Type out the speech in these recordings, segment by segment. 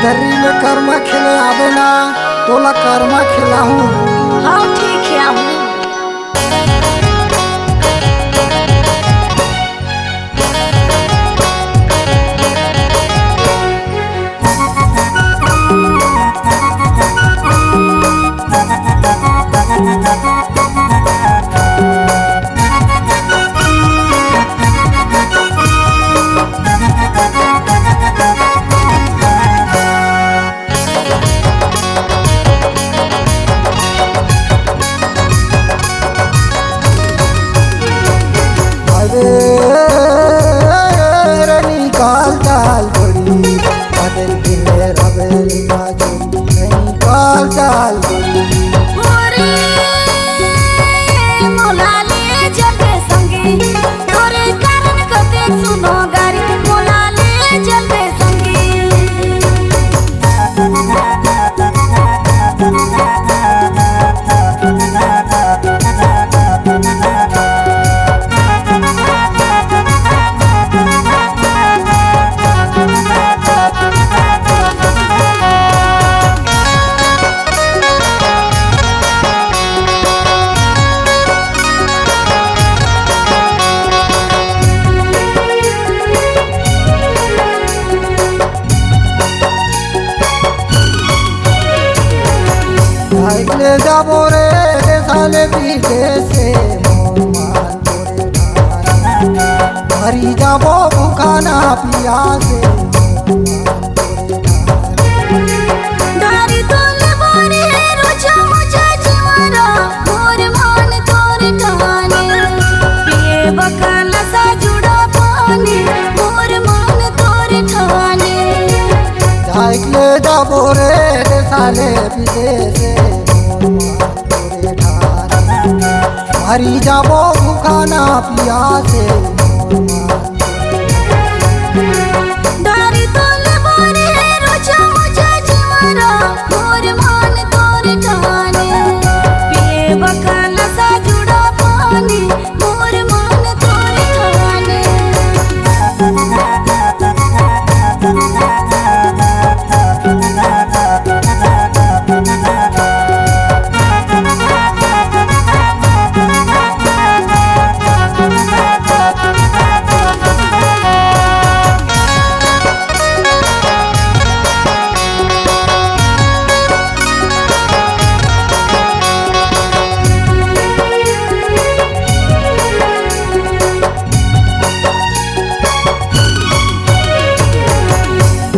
दर्री में कर्मा खेले आवे ना तोला कर्मा खिलाऊं। हाँ ठीक है आऊँ। निकाल चाल बड़ी बदल दिले रबेल बाजू निकाल चाल मोरे मोला ले चलबे संगी तोरे कारण कते सुनो गारी मोला ले चलबे संगी। ले जाबो रे साले विदेशे मोर मान तोरे ढारे हरी जाबो भूखा ना पियासे दारी तोले बोरे रोजा मुझे जीवारा मोर मान तोरे ठाने पिए बकाला सा जुड़ा पानी मोर मान तोरे ठाने। ले जाबो रे साले विदेशे हरी जाबो भूखा ना पियासे दारी तोले बोरे रोजा मुझे जीवारा मोर मान तोरे ठाने पिए बकाला सा जुड़ा पानी मोर मान तोरे ठाने।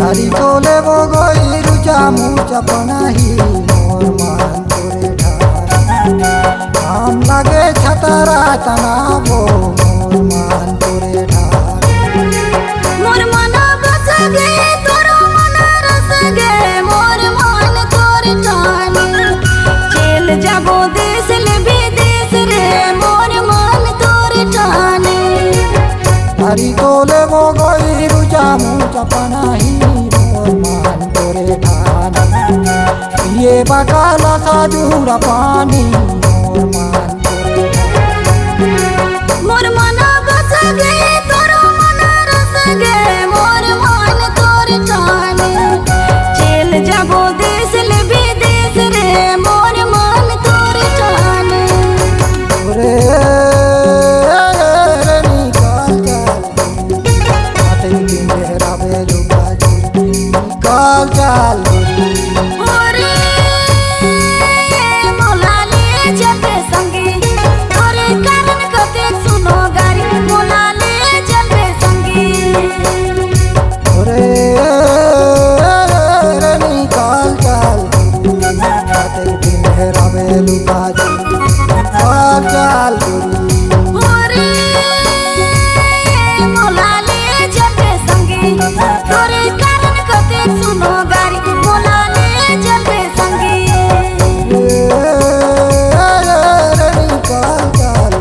हरी तोले वो गोई रुचा मुचा पनाही मोर मान तोरे ढारे हम लगे छतरा तनाबो मोर मान तोरे ढारे मोर मन बस गे तोरो मन रस गे मोर मान तोरे ठाने चल जाबो देश ले विदेश रे मोर मान तोरे ठाने। हरी तोले वो गोई रुचा मुचा पनाही मोर मान तोरे ढारे ये बकाला साजूरा पानी मोर मान तोरे ढारे मोर मन बस गे तोरो मन रस गे मोर मान तोरे ठाने चल जाबो देश ले विदेश रे मोर मान तोरे ठाने। रे निकाल चाल मोरे मोला ले चलबे संगी तोरे कारण कते सुनो गारी मोला ले चलबे संगी। रे निकाल चाल रबे लुका चाल मोरे मोला ले चलबे संगी तोरे कारण कते सुनो गारी मोला ले चलबे संगी। निकाल चाल